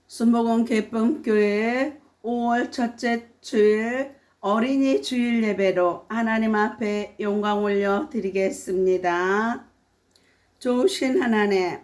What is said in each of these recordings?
순복음 기쁨교회 5월 첫째 주일 어린이 주일 예배로 하나님 앞에 영광 올려 드리겠습니다. 좋으신 하나님,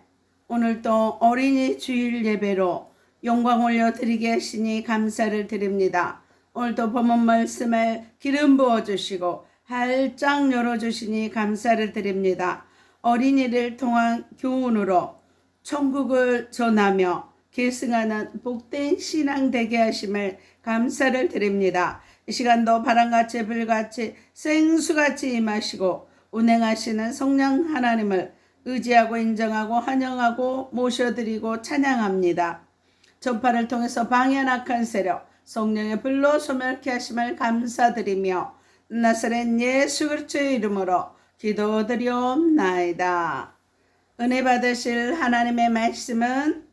오늘도 어린이 주일 예배로 영광 올려 드리게 하시니 감사를 드립니다. 오늘도 본문 말씀을 기름 부어 주시고 활짝 열어 주시니 감사를 드립니다. 어린이를 통한 교훈으로 천국을 전하며 계승하는 복된 신앙 되게 하심을 감사를 드립니다. 이 시간도 바람같이 불같이 생수같이 임하시고 운행하시는 성령 하나님을 의지하고 인정하고 환영하고 모셔드리고 찬양합니다. 전파를 통해서 방해 악한 세력 성령의 불로 소멸케 하심을 감사드리며 나사렛 예수 그리스도의 이름으로 기도드리옵나이다. 은혜 받으실 하나님의 말씀은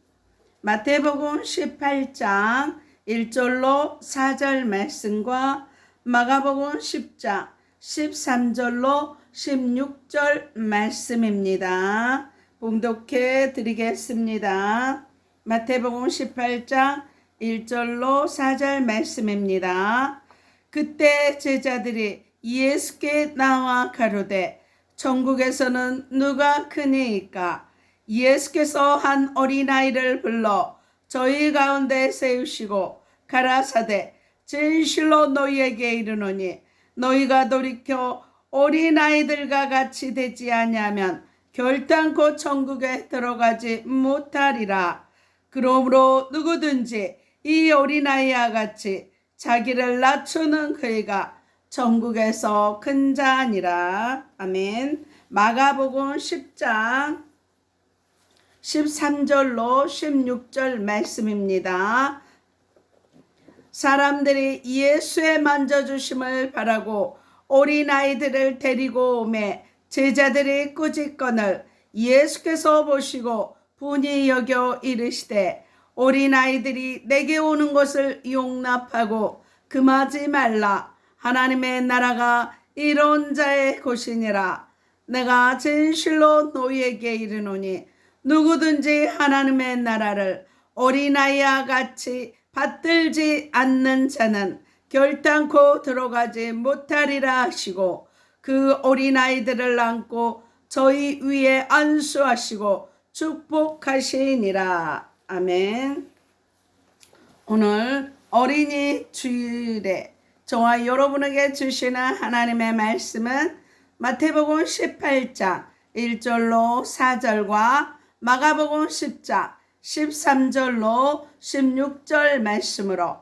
마태복음 18장 1절로 4절 말씀과 마가복음 10장 13절로 16절 말씀입니다. 봉독해 드리겠습니다. 마태복음 18장 1절로 4절 말씀입니다. 그때 제자들이 예수께 나와 가로되 천국에서는 누가 크니이까? 예수께서 한 어린아이를 불러 저희 가운데 세우시고 가라사대 진실로 너희에게 이르노니 너희가 돌이켜 어린아이들과 같이 되지 아니하면 결단코 천국에 들어가지 못하리라. 그러므로 누구든지 이 어린아이와 같이 자기를 낮추는 그이가 천국에서 큰 자니라. 아멘. 마가복음 10장 13절로 16절 말씀입니다. 사람들이 예수의 만져주심을 바라고 어린아이들을 데리고 오매 제자들이 꾸짖거늘 예수께서 보시고 분이 여겨 이르시되 어린아이들이 내게 오는 것을 용납하고 금하지 말라. 하나님의 나라가 이런 자의 곳이니라. 내가 진실로 너희에게 이르노니 누구든지 하나님의 나라를 어린아이와 같이 받들지 않는 자는 결단코 들어가지 못하리라 하시고 그 어린아이들을 안고 저희 위에 안수하시고 축복하시니라. 아멘. 오늘 어린이 주일에 저와 여러분에게 주시는 하나님의 말씀은 마태복음 18장 1절로 4절과 마가복음 10장 13절로 16절 말씀으로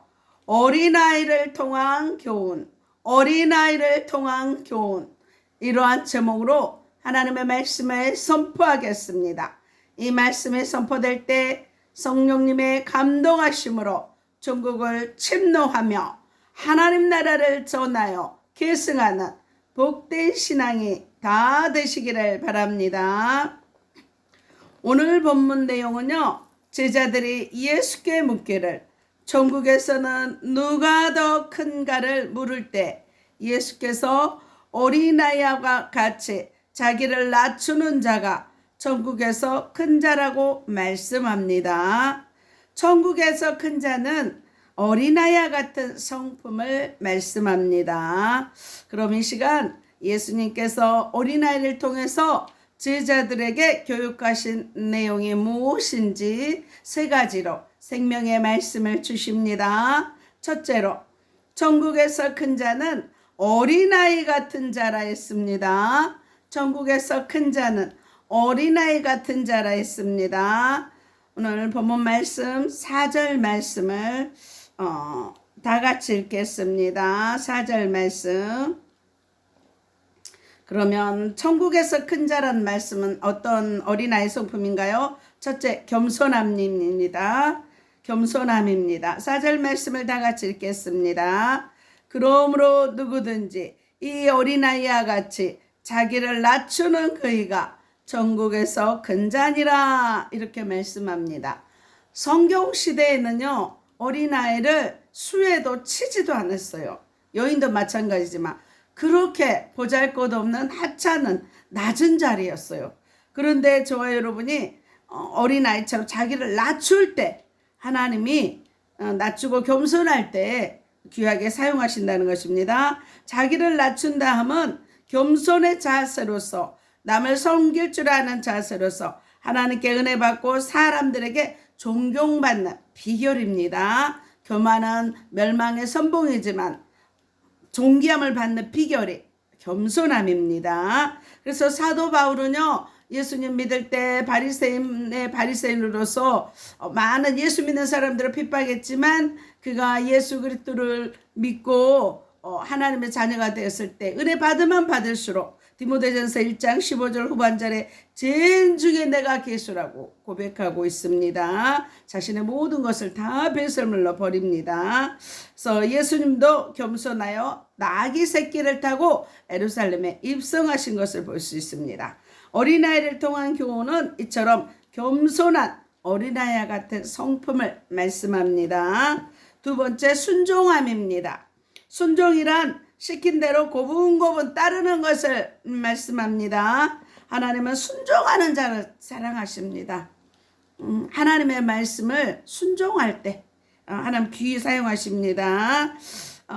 어린아이를 통한 교훈, 어린아이를 통한 교훈, 이러한 제목으로 하나님의 말씀을 선포하겠습니다. 이 말씀이 선포될 때 성령님의 감동하심으로 천국을 침노하며 하나님 나라를 전하여 계승하는 복된 신앙이 다 되시기를 바랍니다. 오늘 본문 내용은요, 제자들이 예수께 묻기를 천국에서는 누가 더 큰가를 물을 때 예수께서 어린아이와 같이 자기를 낮추는 자가 천국에서 큰 자라고 말씀합니다. 천국에서 큰 자는 어린아이와 같은 성품을 말씀합니다. 그럼 이 시간 예수님께서 어린아이를 통해서 제자들에게 교육하신 내용이 무엇인지 세 가지로 생명의 말씀을 주십니다. 첫째로 천국에서 큰 자는 어린아이 같은 자라 했습니다. 천국에서 큰 자는 어린아이 같은 자라 했습니다. 오늘 본문 말씀 4절 말씀을 다 같이 읽겠습니다. 4절 말씀. 그러면 천국에서 큰 자라는 말씀은 어떤 어린아이 성품인가요? 첫째, 겸손함입니다. 겸손함입니다. 4절 말씀을 다 같이 읽겠습니다. 그러므로 누구든지 이 어린아이와 같이 자기를 낮추는 그이가 천국에서 큰 자니라. 이렇게 말씀합니다. 성경 시대에는요, 어린아이를 수에도 치지도 않았어요. 여인도 마찬가지지만 그렇게 보잘것없는 하찮은 낮은 자리였어요. 그런데 저와 여러분이 어린아이처럼 자기를 낮출 때 하나님이 낮추고 겸손할 때 귀하게 사용하신다는 것입니다. 자기를 낮춘다 함은 겸손의 자세로서, 남을 섬길 줄 아는 자세로서 하나님께 은혜 받고 사람들에게 존경받는 비결입니다. 교만은 멸망의 선봉이지만 존귀함을 받는 비결이 겸손함입니다. 그래서 사도 바울은요, 예수님 믿을 때 바리새인으로서 많은 예수 믿는 사람들을 핍박했지만 그가 예수 그리스도를 믿고 하나님의 자녀가 되었을 때 은혜 받으면 받을수록 디모데전서 1장 15절 후반절에 진중에 내가 계수라고 고백하고 있습니다. 자신의 모든 것을 다 배설물로 버립니다. 그래서 예수님도 겸손하여 나귀 새끼를 타고 예루살렘에 입성하신 것을 볼 수 있습니다. 어린아이를 통한 교훈은 이처럼 겸손한 어린아이와 같은 성품을 말씀합니다. 두 번째, 순종함입니다. 순종이란 시킨 대로 고분고분 따르는 것을 말씀합니다. 하나님은 순종하는 자를 사랑하십니다. 하나님의 말씀을 순종할 때 하나님 귀히 사용하십니다.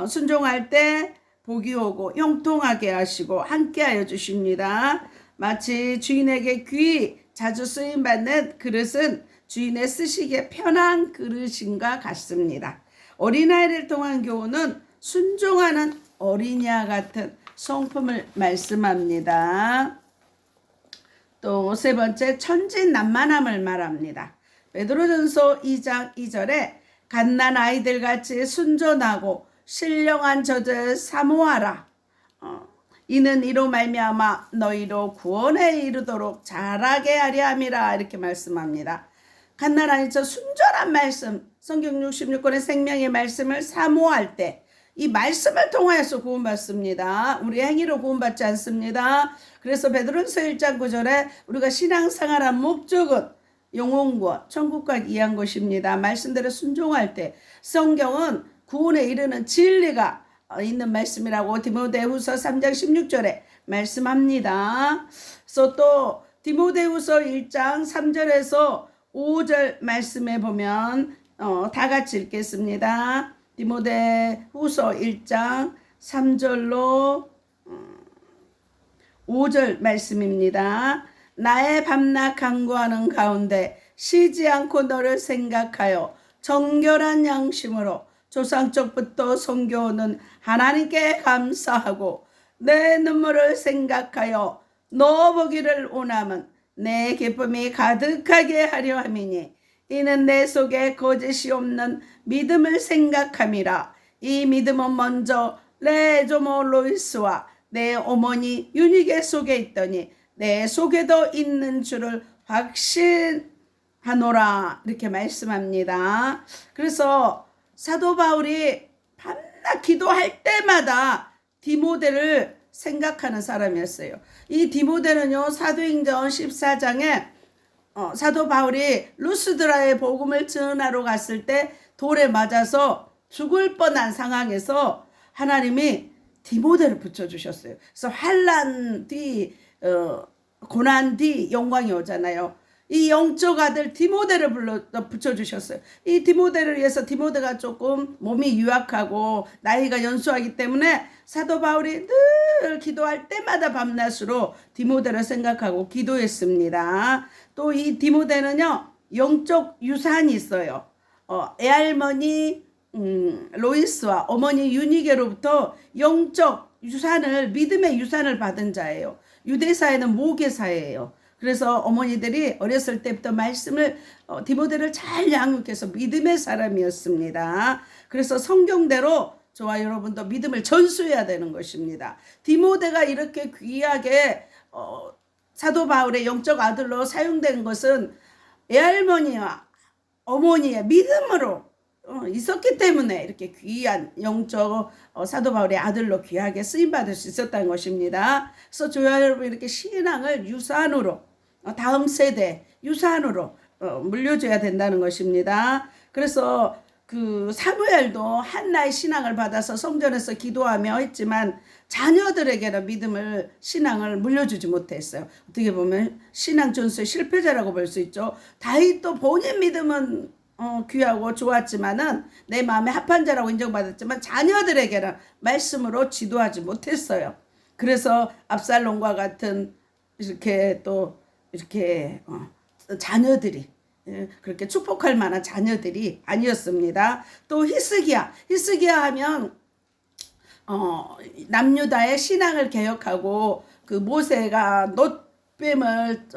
순종할 때 복이 오고 형통하게 하시고 함께하여 주십니다. 마치 주인에게 귀히 자주 쓰임받는 그릇은 주인의 쓰시기에 편한 그릇인가 같습니다. 어린아이를 통한 교훈은 순종하는 어린이와 같은 성품을 말씀합니다. 또 세 번째, 천진난만함을 말합니다. 베드로전서 2장 2절에 갓난 아이들같이 순전하고 신령한 저들 사모하라. 이는 이로 말미암아 너희로 구원에 이르도록 자라게 하려 함이라, 이렇게 말씀합니다. 갓난 아이처럼 순전한 말씀, 성경 66권의 생명의 말씀을 사모할 때 이 말씀을 통하여서 구원받습니다. 우리 행위로 구원받지 않습니다. 그래서 베드로전서 1장 9절에 우리가 신앙생활한 목적은 영혼과 천국 가기 위한 것입니다. 말씀대로 순종할 때 성경은 구원에 이르는 진리가 있는 말씀이라고 디모데후서 3장 16절에 말씀합니다. 그래서 또 디모데후서 1장 3절에서 5절 말씀에 보면 다 같이 읽겠습니다. 디모데후서 1장 3절로 5절 말씀입니다. 나의 밤낮 간구하는 가운데 쉬지 않고 너를 생각하여 정결한 양심으로 조상적부터 섬겨오는 하나님께 감사하고 내 눈물을 생각하여 너 보기를 원함은 내 기쁨이 가득하게 하려 함이니 이는 내 속에 거짓이 없는 믿음을 생각함이라. 이 믿음은 먼저 내 조모 로이스와 내 어머니 유니게 속에 있더니 내 속에도 있는 줄을 확신하노라, 이렇게 말씀합니다. 그래서 사도 바울이 밤낮 기도할 때마다 디모데를 생각하는 사람이었어요. 이 디모데는요, 사도행전 14장에 사도 바울이 루스드라의 복음을 전하러 갔을 때 돌에 맞아서 죽을 뻔한 상황에서 하나님이 디모데를 붙여주셨어요. 그래서 환난 뒤 고난 뒤 영광이 오잖아요. 이 영적 아들 디모데를 붙여주셨어요. 이 디모데를 위해서, 디모데가 조금 몸이 유약하고 나이가 연수하기 때문에 사도 바울이 늘 기도할 때마다 밤낮으로 디모데를 생각하고 기도했습니다. 또 이 디모데는요, 영적 유산이 있어요. 애할머니 로이스와 어머니 유니게로부터 영적 유산을, 믿음의 유산을 받은 자예요. 유대사회는 모계사회예요. 그래서 어머니들이 어렸을 때부터 말씀을 디모데를 잘 양육해서 믿음의 사람이었습니다. 그래서 성경대로 저와 여러분도 믿음을 전수해야 되는 것입니다. 디모데가 이렇게 귀하게 사도 바울의 영적 아들로 사용된 것은 애할머니와 어머니의 믿음으로 있었기 때문에 이렇게 귀한 영적 사도 바울의 아들로 귀하게 쓰임받을 수 있었다는 것입니다. 그래서 저와 여러분, 이렇게 신앙을 유산으로, 다음 세대 유산으로 물려줘야 된다는 것입니다. 그래서 그 사무엘도 한나의 신앙을 받아서 성전에서 기도하며 했지만 자녀들에게는 믿음을, 신앙을 물려주지 못했어요. 어떻게 보면 신앙 전수의 실패자라고 볼 수 있죠. 다윗도 본인 믿음은 귀하고 좋았지만은 내 마음에 합한 자라고 인정받았지만 자녀들에게는 말씀으로 지도하지 못했어요. 그래서 압살롬과 같은 이렇게 또 이렇게 자녀들이 그렇게 축복할 만한 자녀들이 아니었습니다. 또 히스기야 하면 남유다의 신앙을 개혁하고 그 모세가 놋뱀을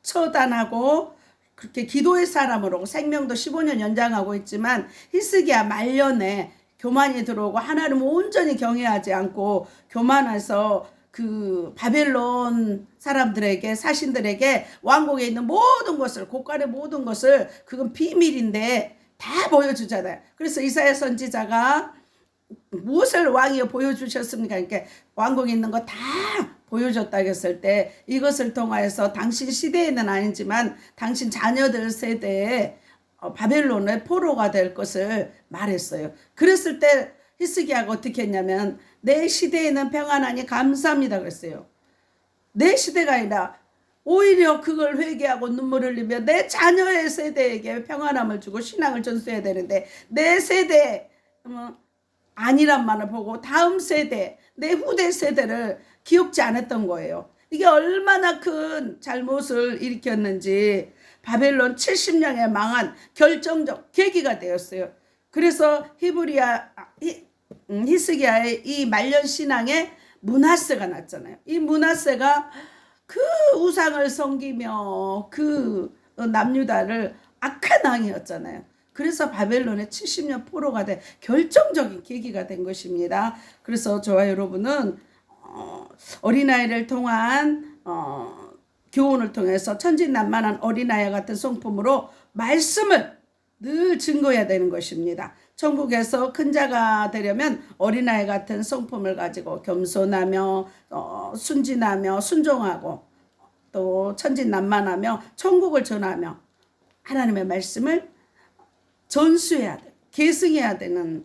처단하고 그렇게 기도의 사람으로 생명도 15년 연장하고 있지만 히스기야 말년에 교만이 들어오고 하나님을 온전히 경외하지 않고 교만해서 그 바벨론 사람들에게 사신들에게 왕국에 있는 모든 것을 곳간의 모든 것을 그건 비밀인데 다 보여주잖아요. 그래서 이사야 선지자가 무엇을 왕이 보여주셨습니까? 그러니까 왕국에 있는 거 다 보여줬다 했을 때 이것을 통하여서 당신 시대에는 아니지만 당신 자녀들 세대에 바벨론의 포로가 될 것을 말했어요. 그랬을 때 히스기야가 어떻게 했냐면 내 시대에는 평안하니 감사합니다 그랬어요. 내 시대가 아니라 오히려 그걸 회개하고 눈물을 흘리며 내 자녀의 세대에게 평안함을 주고 신앙을 전수해야 되는데 내 세대 아니란 말을 보고 다음 세대 내 후대 세대를 기억지 않았던 거예요. 이게 얼마나 큰 잘못을 일으켰는지 바벨론 70년에 망한 결정적 계기가 되었어요. 그래서 히스기야의 이 말년 신앙에 므낫세가 났잖아요. 이 므낫세가 그 우상을 섬기며 그 남유다를 악한 왕이었잖아요. 그래서 바벨론의 70년 포로가 된 결정적인 계기가 된 것입니다. 그래서 저와 여러분은 어린아이를 통한 교훈을 통해서 천진난만한 어린아이 같은 성품으로 말씀을 늘 증거해야 되는 것입니다. 천국에서 큰 자가 되려면 어린아이 같은 성품을 가지고 겸손하며 순진하며 순종하고 또 천진난만하며 천국을 전하며 하나님의 말씀을 전수해야 돼, 계승해야 되는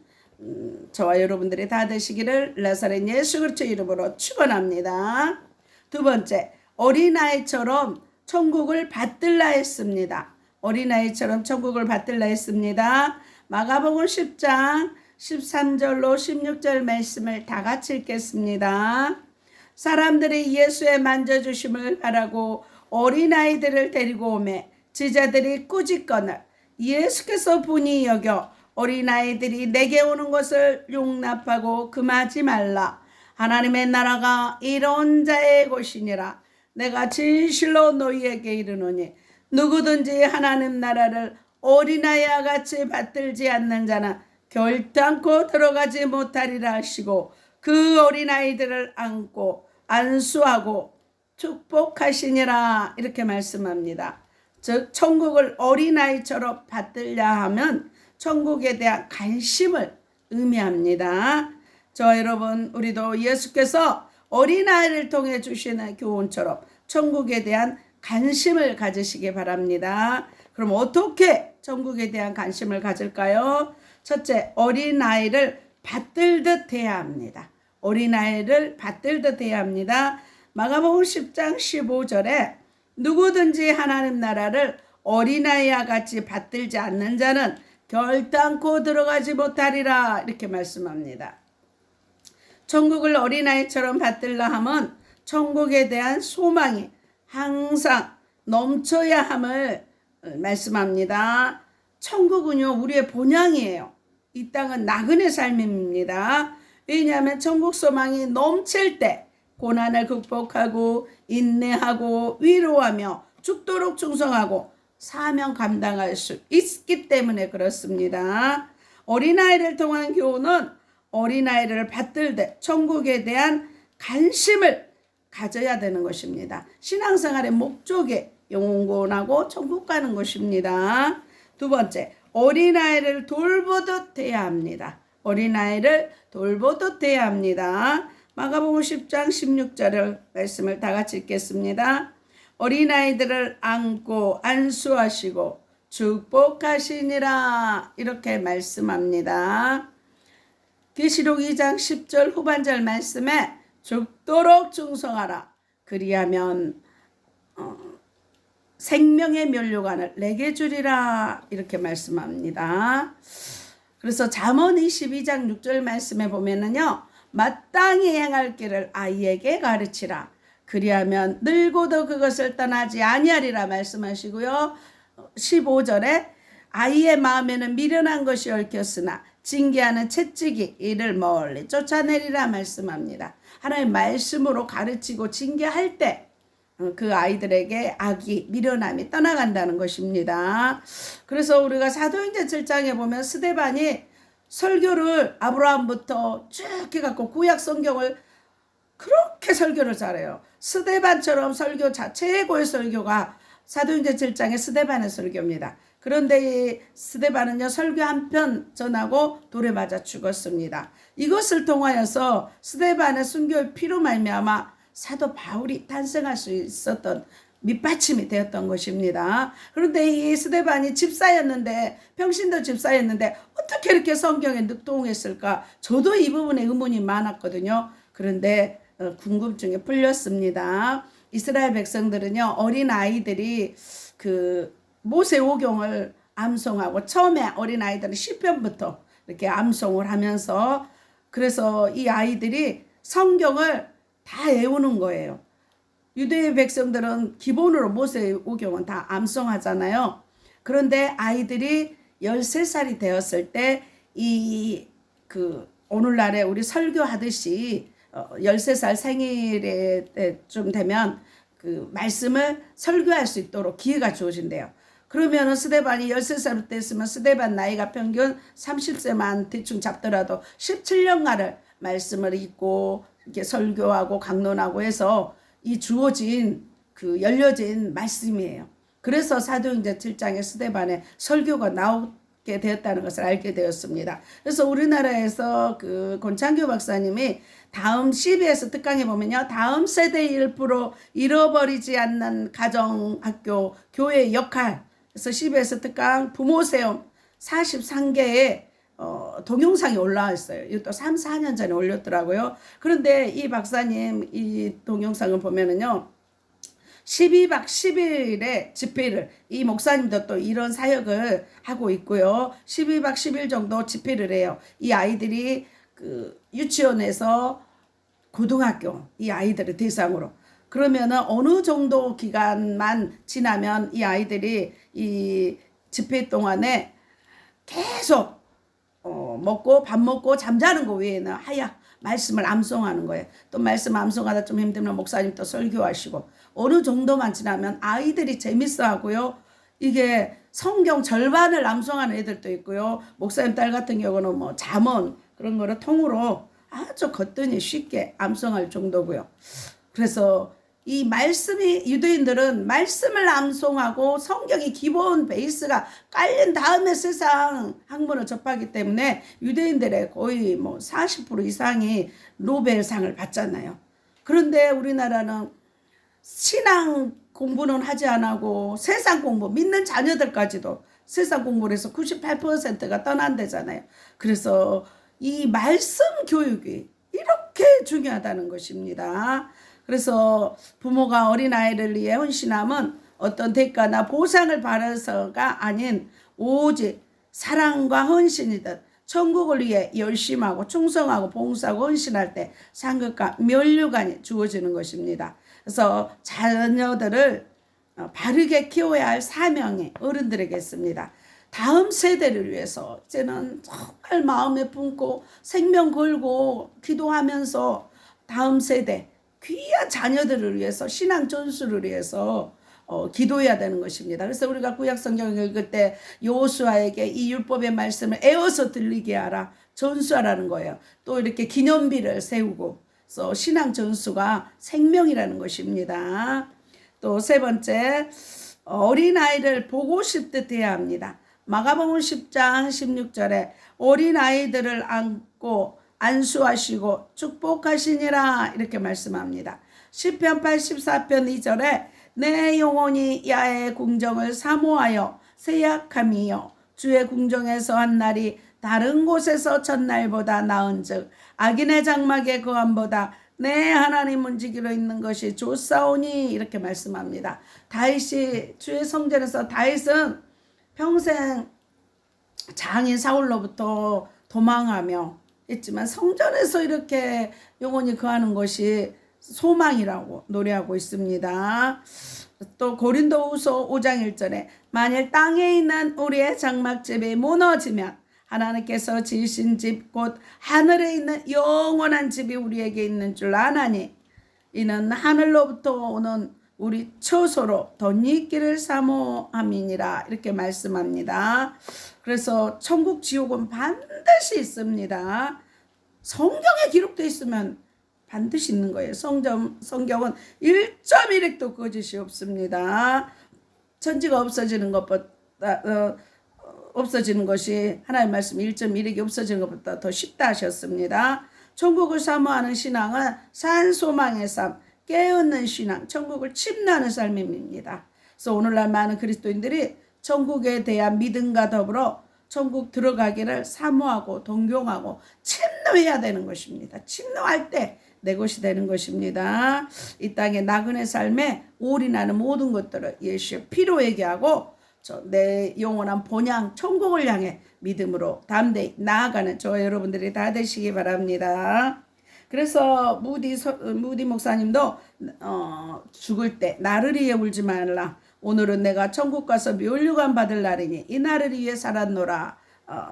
저와 여러분들이 다 되시기를 나사렛 예수 그리스도의 이름으로 축원합니다. 두 번째, 어린아이처럼 천국을 받들라 했습니다. 어린아이처럼 천국을 받들라 했습니다. 마가복음 10장 13절로 16절 말씀을 다 같이 읽겠습니다. 사람들이 예수의 만져주심을 바라고 어린아이들을 데리고 오매 제자들이 꾸짖거늘 예수께서 분이 여겨 어린아이들이 내게 오는 것을 용납하고 금하지 말라. 하나님의 나라가 이런 자의 곳이니라. 내가 진실로 너희에게 이르노니 누구든지 하나님 나라를 어린아이와 같이 받들지 않는 자는 결단코 들어가지 못하리라 하시고 그 어린아이들을 안고 안수하고 축복하시니라. 이렇게 말씀합니다. 즉 천국을 어린아이처럼 받들려 하면 천국에 대한 관심을 의미합니다. 저 여러분, 우리도 예수께서 어린아이를 통해 주시는 교훈처럼 천국에 대한 관심을 가지시기 바랍니다. 그럼 어떻게 천국에 대한 관심을 가질까요? 첫째, 어린아이를 받들듯 해야 합니다. 어린아이를 받들듯 해야 합니다. 마가복음 10장 15절에 누구든지 하나님 나라를 어린아이와 같이 받들지 않는 자는 결단코 들어가지 못하리라. 이렇게 말씀합니다. 천국을 어린아이처럼 받들라 하면 천국에 대한 소망이 항상 넘쳐야 함을 말씀합니다. 천국은요, 우리의 본향이에요. 이 땅은 나그네 삶입니다. 왜냐하면 천국 소망이 넘칠 때 고난을 극복하고 인내하고 위로하며 죽도록 충성하고 사명 감당할 수 있기 때문에 그렇습니다. 어린아이를 통한 교훈은 어린아이를 받들되 천국에 대한 관심을 가져야 되는 것입니다. 신앙생활의 목적이 영혼구원하고 천국 가는 것입니다. 두 번째, 어린아이를 돌보듯 해야 합니다. 어린아이를 돌보듯 해야 합니다. 마가복음 10장 16절을 말씀을 다 같이 읽겠습니다. 어린아이들을 안고 안수하시고 축복하시니라. 이렇게 말씀합니다. 계시록 2장 10절 후반절 말씀에 죽도록 충성하라. 그리하면 생명의 면류관을 내게 주리라 이렇게 말씀합니다. 그래서 잠언 22장 6절 말씀에 보면은요, 마땅히 행할 길을 아이에게 가르치라. 그리하면 늙어도 그것을 떠나지 아니하리라 말씀하시고요. 15절에 아이의 마음에는 미련한 것이 얽혔으나 징계하는 채찍이 이를 멀리 쫓아내리라 말씀합니다. 하나님 말씀으로 가르치고 징계할 때 그 아이들에게 악이 미련함이 떠나간다는 것입니다. 그래서 우리가 사도행전 7장에 보면 스데반이 설교를 아브라함부터 쭉 해갖고 구약 성경을 그렇게 설교를 잘해요. 스데반처럼 설교 최고의 설교가 사도행전 7장의 스데반의 설교입니다. 그런데 이 스데반은요, 설교 한 편 전하고 돌에 맞아 죽었습니다. 이것을 통하여서 스데반의 순교의 피로 말미암아 사도 바울이 탄생할 수 있었던 밑받침이 되었던 것입니다. 그런데 이 스데반이 집사였는데, 평신도 집사였는데 어떻게 이렇게 성경에 능통했을까? 저도 이 부분에 의문이 많았거든요. 그런데 궁금증이 풀렸습니다. 이스라엘 백성들은요, 어린 아이들이 그 모세오경을 암송하고, 처음에 어린 아이들은 시편부터 이렇게 암송을 하면서, 그래서 이 아이들이 성경을 다 외우는 거예요. 유대의 백성들은 기본으로 모세오경은 다 암송하잖아요. 그런데 아이들이 13살이 되었을 때 오늘날에 우리 설교하듯이 13살 생일에 좀 되면 그 말씀을 설교할 수 있도록 기회가 주어진대요. 그러면은 스데반이 13살 됐으면 스데반 나이가 평균 30세만 대충 잡더라도 17년간을 말씀을 읽고 이렇게 설교하고 강론하고 해서 이 주어진 열려진 말씀이에요. 그래서 사도행전 7장에 스데반의 설교가 나오게 되었다는 것을 알게 되었습니다. 그래서 우리나라에서 그 권창규 박사님이 다음 CBS 특강에 보면요, 다음 세대의 일부러 잃어버리지 않는 가정, 학교, 교회의 역할. 그래서 CBS 특강 부모 세움 43개의 동영상이 올라와 있어요. 이것도 3, 4년 전에 올렸더라고요. 그런데 이 박사님 이 동영상을 보면은요, 12박 10일의 집회를, 이 목사님도 또 이런 사역을 하고 있고요. 12박 10일 정도 집회를 해요. 이 아이들이 그 유치원에서 고등학교, 이 아이들을 대상으로. 그러면은 어느 정도 기간만 지나면 이 아이들이 이 집회 동안에 계속 먹고 밥 먹고 잠자는 거 외에는 말씀을 암송하는 거예요. 또 말씀 암송하다 좀 힘들면 목사님 또 설교하시고, 어느 정도만 지나면 아이들이 재밌어 하고요. 이게 성경 절반을 암송하는 애들도 있고요. 목사님 딸 같은 경우는 뭐 잠언 그런 거를 통으로 아주 거뜬히 쉽게 암송할 정도고요. 그래서 이 말씀이, 유대인들은 말씀을 암송하고 성경이 기본 베이스가 깔린 다음에 세상 학문을 접하기 때문에 유대인들의 거의 뭐 40% 이상이 노벨상을 받잖아요. 그런데 우리나라는 신앙 공부는 하지 않고 세상 공부, 믿는 자녀들까지도 세상 공부를 해서 98%가 떠난대잖아요. 그래서 이 말씀 교육이 이렇게 중요하다는 것입니다. 그래서 부모가 어린아이를 위해 헌신함은 어떤 대가나 보상을 바라서가 아닌 오직 사랑과 헌신이듯 천국을 위해 열심하고 충성하고 봉사하고 헌신할 때 상급과 면류관이 주어지는 것입니다. 그래서 자녀들을 바르게 키워야 할 사명이 어른들에게 있습니다. 다음 세대를 위해서 이제는 정말 마음에 품고 생명 걸고 기도하면서 다음 세대 귀한 자녀들을 위해서, 신앙 전수를 위해서 기도해야 되는 것입니다. 그래서 우리가 구약 성경을 읽을 때 여호수아에게 이 율법의 말씀을 애워서 들리게 하라, 전수하라는 거예요. 또 이렇게 기념비를 세우고, 그래서 신앙 전수가 생명이라는 것입니다. 또 세 번째, 어린아이를 보고 싶듯 해야 합니다. 마가복음 10장 16절에 어린아이들을 안고 안수하시고 축복하시니라 이렇게 말씀합니다. 시편 84편 2절에 내 영혼이 야의 궁정을 사모하여 세약함이요 주의 궁정에서 한 날이 다른 곳에서 첫날보다 나은즉 악인의 장막의 거함보다 내 하나님 문지기로 있는 것이 좋사오니 이렇게 말씀합니다. 다윗이 주의 성전에서 다윗은 평생 장인 사울로부터 도망하며 있지만 성전에서 이렇게 영원히 거하는 것이 소망이라고 노래하고 있습니다. 또 고린도후서 5장 1절에 만일 땅에 있는 우리의 장막집이 무너지면 하나님께서 지으신 집 곧 하늘에 있는 영원한 집이 우리에게 있는 줄 아나니 이는 하늘로부터 오는 우리 처소로 덧입기를 사모함이니라 이렇게 말씀합니다. 그래서 천국 지옥은 반드시 있습니다. 성경에 기록되어 있으면 반드시 있는 거예요. 성경은 1.1핵도 거짓이 없습니다. 천지가 없어지는 것보다 없어지는 것이 하나님의 말씀 1.1핵이 없어지는 것보다 더 쉽다 하셨습니다. 천국을 사모하는 신앙은 산소망의 삶, 깨어있는 신앙, 천국을 침노하는 삶입니다. 그래서 오늘날 많은 그리스도인들이 천국에 대한 믿음과 더불어 천국 들어가기를 사모하고 동경하고 침노해야 되는 것입니다. 침노할 때 내 것이 되는 것입니다. 이 땅의 나그네 삶에 올인하는 모든 것들을 예수의 피로 얘기하고 내 영원한 본향 천국을 향해 믿음으로 담대히 나아가는 저와 여러분들이 다 되시기 바랍니다. 그래서 무디 목사님도 죽을 때 나를 위해 울지 말라. 오늘은 내가 천국 가서 멸류관 받을 날이니 이 날을 위해 살았노라.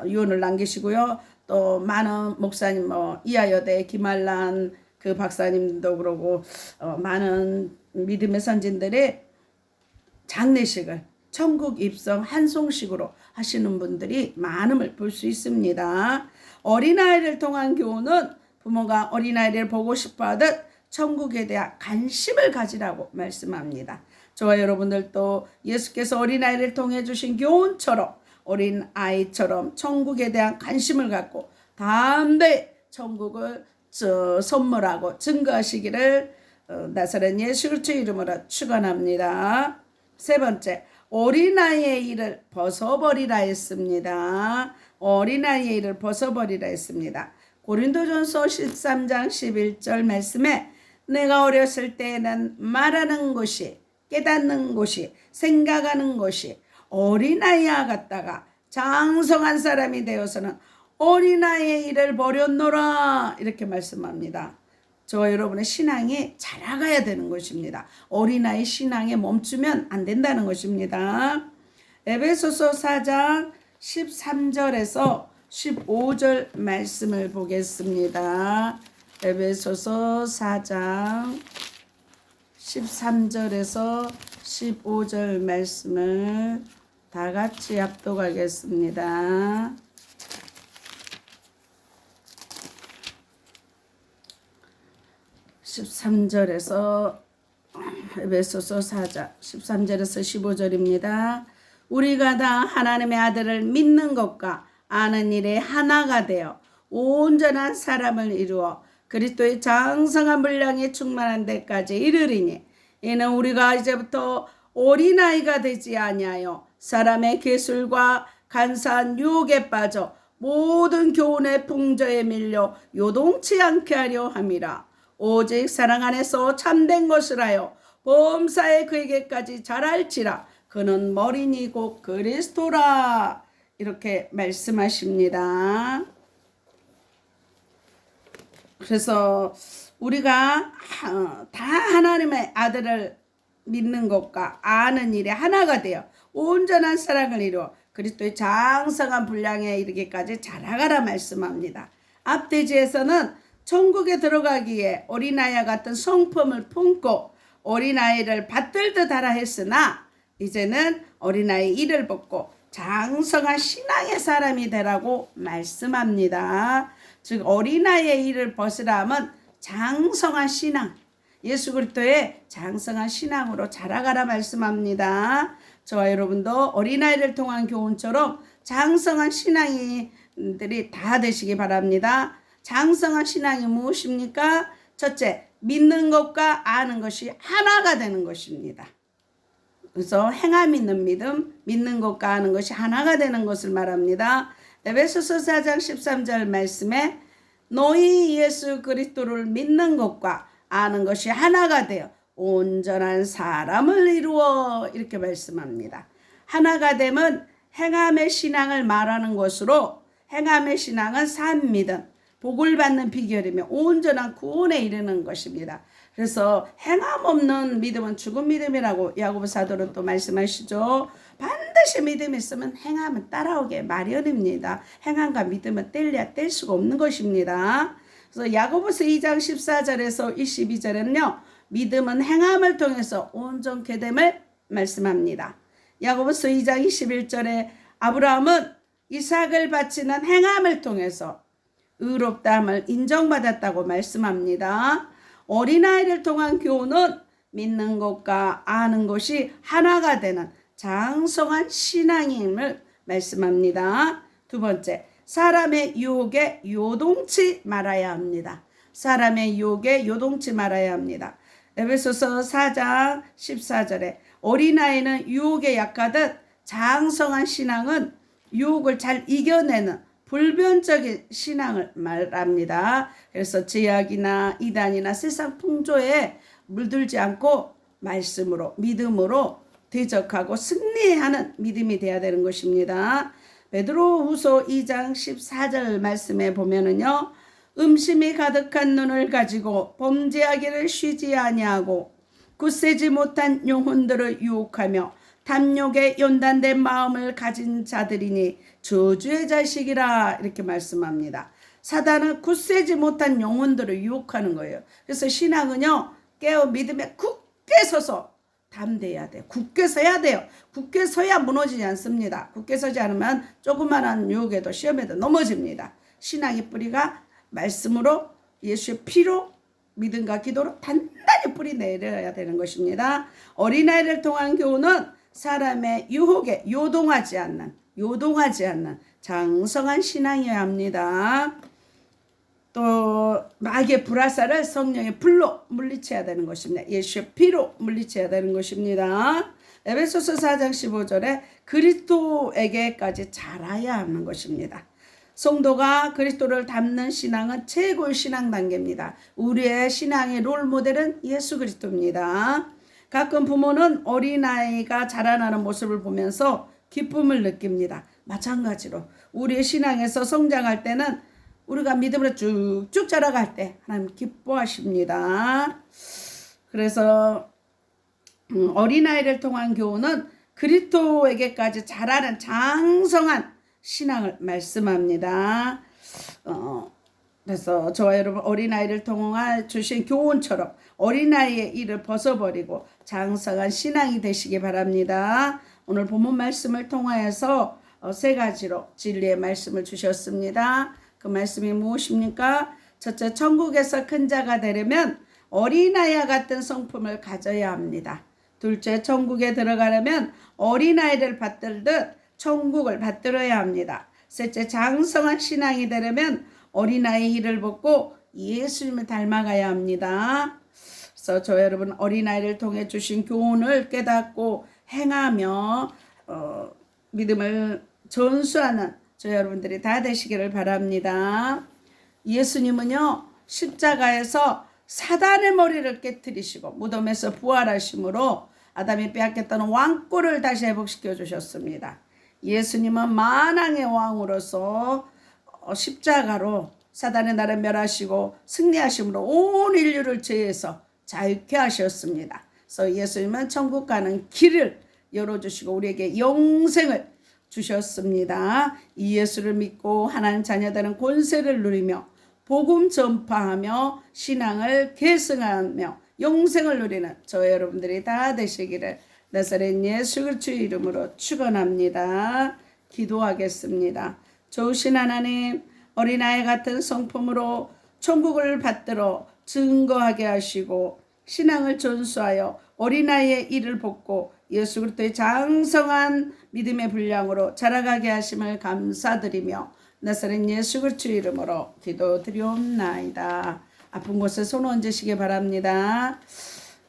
유언을 남기시고요. 또 많은 목사님 이하여대 김한란 그 박사님도 그러고 많은 믿음의 선진들이 장례식을 천국 입성 한송식으로 하시는 분들이 많음을 볼 수 있습니다. 어린아이를 통한 교훈은 부모가 어린아이를 보고 싶어하듯 천국에 대한 관심을 가지라고 말씀합니다. 저와 여러분들도 예수께서 어린아이를 통해 주신 교훈처럼 어린아이처럼 천국에 대한 관심을 갖고 담대히 천국을 선물하고 증거하시기를 나사렛 예수 그리스도의 이름으로 축원합니다. 세 번째, 어린아이의 일을 벗어버리라 했습니다. 어린아이의 일을 벗어버리라 했습니다. 고린도전서 13장 11절 말씀에 내가 어렸을 때에는 말하는 것이 깨닫는 것이 생각하는 것이 어린아이와 같다가 장성한 사람이 되어서는 어린아이의 일을 버렸노라 이렇게 말씀합니다. 저와 여러분의 신앙이 자라가야 되는 것입니다. 어린아이 신앙에 멈추면 안 된다는 것입니다. 에베소서 4장 13절에서 15절 말씀을 보겠습니다. 에베소서 4장 13절에서 15절 말씀을 다 같이 합독하겠습니다. 에베소서 4장 13절에서 15절입니다. 우리가 다 하나님의 아들을 믿는 것과 아는 일에 하나가 되어 온전한 사람을 이루어 그리스도의 장성한 분량이 충만한 데까지 이르리니 이는 우리가 이제부터 어린아이가 되지 아니하여 사람의 계술과 간사한 유혹에 빠져 모든 교훈의 풍조에 밀려 요동치 않게 하려 함이라. 오직 사랑 안에서 참된 것을 하여 범사에 그에게까지 자랄지라. 그는 머리니 곧 그리스도라. 이렇게 말씀하십니다. 그래서 우리가 다 하나님의 아들을 믿는 것과 아는 일에 하나가 되어 온전한 사랑을 이루어 그리스도의 장성한 분량에 이르기까지 자라가라 말씀합니다. 앞대지에서는 천국에 들어가기에 어린아이와 같은 성품을 품고 어린아이를 받들듯 하라 했으나 이제는 어린아이 일을 벗고 장성한 신앙의 사람이 되라고 말씀합니다. 즉 어린아이의 일을 벗으라 하면 장성한 신앙, 예수 그리스도의 장성한 신앙으로 자라가라 말씀합니다. 저와 여러분도 어린아이를 통한 교훈처럼 장성한 신앙이들이 다 되시기 바랍니다. 장성한 신앙이 무엇입니까? 첫째, 믿는 것과 아는 것이 하나가 되는 것입니다. 그래서 행함 있는 믿음, 믿는 것과 아는 것이 하나가 되는 것을 말합니다. 에베소서 4장 13절 말씀에 너희 예수 그리스도를 믿는 것과 아는 것이 하나가 되어 온전한 사람을 이루어 이렇게 말씀합니다. 하나가 됨은 행함의 신앙을 말하는 것으로 행함의 신앙은 산 믿음, 복을 받는 비결이며 온전한 구원에 이르는 것입니다. 그래서 행함 없는 믿음은 죽은 믿음이라고 야고보 사도는 또 말씀하시죠. 반드시 믿음이 있으면 행함은 따라오게 마련입니다. 행함과 믿음은 뗄 수가 없는 것입니다. 그래서 야고보서 2장 14절에서 22절에는요. 믿음은 행함을 통해서 온전케 됨을 말씀합니다. 야고보서 2장 21절에 아브라함은 이삭을 바치는 행함을 통해서 의롭다함을 인정받았다고 말씀합니다. 어린아이를 통한 교훈은 믿는 것과 아는 것이 하나가 되는 장성한 신앙임을 말씀합니다. 두 번째, 사람의 유혹에 요동치 말아야 합니다. 사람의 유혹에 요동치 말아야 합니다. 에베소서 4장 14절에 어린아이는 유혹에 약하듯 장성한 신앙은 유혹을 잘 이겨내는 불변적인 신앙을 말합니다. 그래서 제약이나 이단이나 세상 풍조에 물들지 않고 말씀으로 믿음으로 대적하고 승리하는 믿음이 되어야 되는 것입니다. 베드로후서 2장 14절 말씀에 보면은요. 음심이 가득한 눈을 가지고 범죄하기를 쉬지 아니하고 굳세지 못한 영혼들을 유혹하며 탐욕에 연단된 마음을 가진 자들이니 저주의 자식이라 이렇게 말씀합니다. 사단은 굳세지 못한 영혼들을 유혹하는 거예요. 그래서 신앙은요. 깨어 믿음에 굳게 서서 담대해야 돼요. 굳게 서야 돼요. 굳게 서야 무너지지 않습니다. 굳게 서지 않으면 조그마한 유혹에도 시험에도 넘어집니다. 신앙의 뿌리가 말씀으로 예수의 피로 믿음과 기도로 단단히 뿌리 내려야 되는 것입니다. 어린아이를 통한 교훈은 사람의 유혹에 요동하지 않는 장성한 신앙이어야 합니다. 또 마귀의 불화살을 성령의 불로 물리쳐야 되는 것입니다. 예수의 피로 물리쳐야 되는 것입니다. 에베소서 4장 15절에 그리스도에게까지 자라야 하는 것입니다. 성도가 그리스도를 닮는 신앙은 최고의 신앙 단계입니다. 우리의 신앙의 롤모델은 예수 그리스도입니다. 가끔 부모는 어린아이가 자라나는 모습을 보면서 기쁨을 느낍니다. 마찬가지로 우리의 신앙에서 성장할 때는 우리가 믿음으로 쭉쭉 자라갈 때 하나님 기뻐하십니다. 그래서 어린아이를 통한 교훈은 그리스도에게까지 자라는 장성한 신앙을 말씀합니다. 그래서 저와 여러분 어린아이를 통해 주신 교훈처럼 어린아이의 일을 벗어버리고 장성한 신앙이 되시기 바랍니다. 오늘 본문 말씀을 통하여서 세 가지로 진리의 말씀을 주셨습니다. 그 말씀이 무엇입니까? 첫째, 천국에서 큰 자가 되려면 어린아이와 같은 성품을 가져야 합니다. 둘째, 천국에 들어가려면 어린아이를 받들듯 천국을 받들어야 합니다. 셋째, 장성한 신앙이 되려면 어린아이 일을 벗고 예수님을 닮아가야 합니다. 그래서 저 여러분 어린아이를 통해 주신 교훈을 깨닫고 행하며 믿음을 전수하는 저 여러분들이 다 되시기를 바랍니다. 예수님은요 십자가에서 사단의 머리를 깨뜨리시고 무덤에서 부활하심으로 아담이 빼앗겼던 왕권을 다시 회복시켜 주셨습니다. 예수님은 만왕의 왕으로서 십자가로 사단의 나를 멸하시고 승리하심으로 온 인류를 죄에서 자유케 하셨습니다. 그래서 예수님은 천국 가는 길을 열어주시고 우리에게 영생을 주셨습니다. 이 예수를 믿고 하나님 자녀되는 권세를 누리며 복음 전파하며 신앙을 계승하며 영생을 누리는 저 여러분들이 다 되시기를 나사렛 예수 그리스도의 이름으로 축원합니다. 기도하겠습니다. 좋으신 하나님, 어린아이 같은 성품으로 천국을 받들어 증거하게 하시고 신앙을 전수하여 어린아이의 일을 돕고 예수 그리스도의 장성한 믿음의 분량으로 자라가게 하심을 감사드리며 나사렛 예수 그리스도의 이름으로 기도드리옵나이다. 아픈 곳에 손 얹으시기 바랍니다.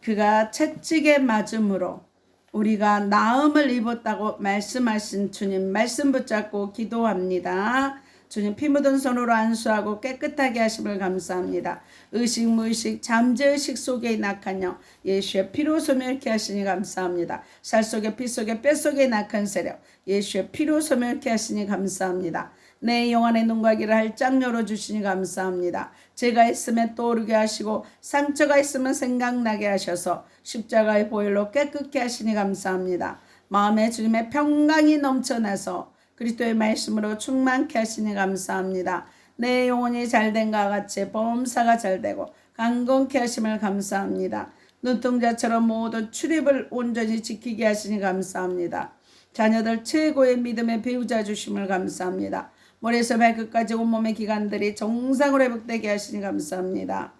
그가 채찍에 맞음으로 우리가 나음을 입었다고 말씀하신 주님 말씀 붙잡고 기도합니다. 주님 피 묻은 손으로 안수하고 깨끗하게 하심을 감사합니다. 의식 무의식 잠재의식 속에 낙한 영 예수의 피로 소멸케 하시니 감사합니다. 살 속에 피 속에 뼈 속에 낙한 세력 예수의 피로 소멸케 하시니 감사합니다. 내 영안의 눈과 귀를 활짝 열어주시니 감사합니다. 죄가 있으면 떠오르게 하시고 상처가 있으면 생각나게 하셔서 십자가의 보혈로 깨끗게 하시니 감사합니다. 마음에 주님의 평강이 넘쳐나서 그리스도의 말씀으로 충만케 하시니 감사합니다. 내 영혼이 잘된과 같이 범사가 잘되고 강건케 하심을 감사합니다. 눈동자처럼 모든 출입을 온전히 지키게 하시니 감사합니다. 자녀들 최고의 믿음의 배우자 주심을 감사합니다. 머리에서 발끝까지 온몸의 기관들이 정상으로 회복되게 하시니 감사합니다.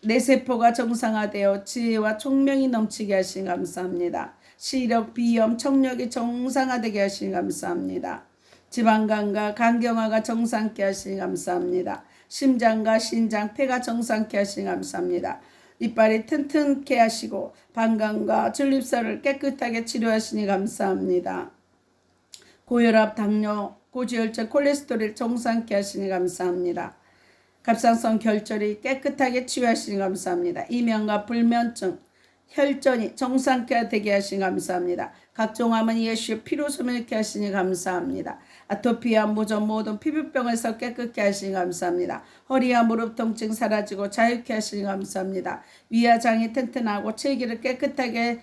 내 세포가 정상화되어 지혜와 총명이 넘치게 하시니 감사합니다. 시력, 비염, 청력이 정상화되게 하시니 감사합니다. 지방간과 간경화가 정상케 하시니 감사합니다. 심장과 신장, 폐가 정상케 하시니 감사합니다. 이빨이 튼튼케 하시고 방광과 전립선을 깨끗하게 치료하시니 감사합니다. 고혈압, 당뇨, 고지혈증, 콜레스테롤 정상케 하시니 감사합니다. 갑상선 결절이 깨끗하게 치유하시니 감사합니다. 이명과 불면증, 혈전이 정상케 되게 하시니 감사합니다. 각종 암은 예수의 피로 소멸케 하시니 감사합니다. 아토피와 무좀 모든 피부병에서 깨끗게 하시니 감사합니다. 허리와 무릎 통증 사라지고 자유케 하시니 감사합니다. 위와 장이 튼튼하고 체기를 깨끗하게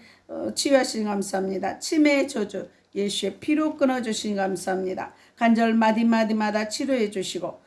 치유하시니 감사합니다. 치매의 저주 예수의 피로 끊어주시니 감사합니다. 간절 마디마디마다 치료해 주시고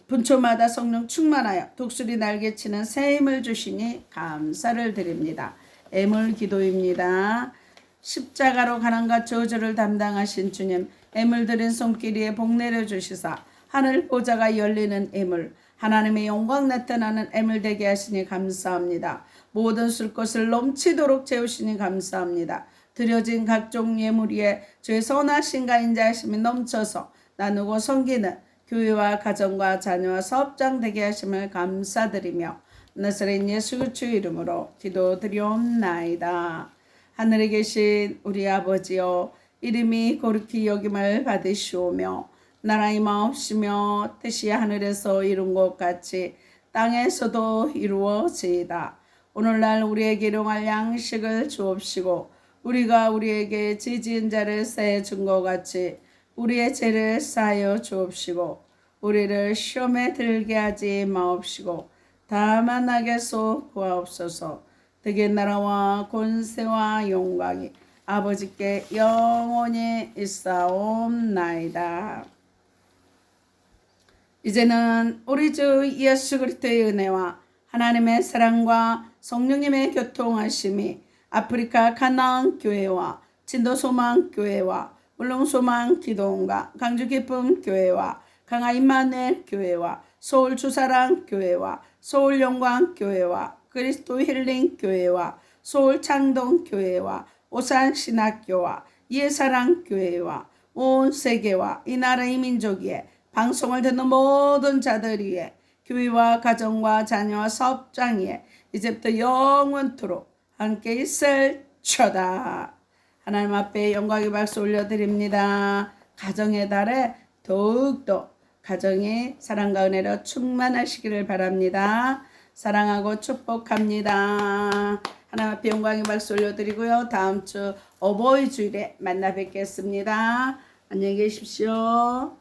분초마다 성령 충만하여 독수리 날개치는 새 힘을 주시니 감사를 드립니다. 애물 기도입니다. 십자가로 가난과 저주를 담당하신 주님, 애물 드린 손길 위에 복 내려주시사 하늘 보좌가 열리는 애물, 하나님의 영광 나타나는 애물 되게 하시니 감사합니다. 모든 술 것을 넘치도록 채우시니 감사합니다. 드려진 각종 예물 위에 주의 선하심과 인자하심이 넘쳐서 나누고 섬기는 교회와 가정과 자녀와 사업장 되게 하심을 감사드리며 나사렛 예수 그리스도의 이름으로 기도드리옵나이다. 하늘에 계신 우리 아버지여, 이름이 거룩히 여김을 받으시오며 나라의 마옵시며 뜻이 하늘에서 이룬 것 같이 땅에서도 이루어지이다. 오늘날 우리에게 일용할 양식을 주옵시고 우리가 우리에게 지지은 자를 사해 준 것 같이 우리의 죄를 사하여 주옵시고 우리를 시험에 들게 하지 마옵시고 다만 악에서 구하옵소서. 되게 나라와 권세와 영광이 아버지께 영원히 있사옵나이다. 이제는 우리 주 예수 그리스도의 은혜와 하나님의 사랑과 성령님의 교통하심이 아프리카 가나안 교회와 진도 소망 교회와 울릉 소망 기도원과 강주 기쁨 교회와 강화 임마누엘 교회와 서울 주사랑 교회와 서울 영광 교회와 그리스도 힐링 교회와 서울 창동 교회와 오산 신학교와 예사랑 교회와 온 세계와 이 나라의 민족 위에 방송을 듣는 모든 자들 위에 교회와 가정과 자녀와 사업장 위에 이제부터 영원토록 함께 있을쳐다. 하나님 앞에 영광의 박수 올려드립니다. 가정의 달에 더욱더 가정이 사랑과 은혜로 충만하시기를 바랍니다. 사랑하고 축복합니다. 하나님 앞에 영광의 박수 올려드리고요. 다음 주 어버이 주일에 만나 뵙겠습니다. 안녕히 계십시오.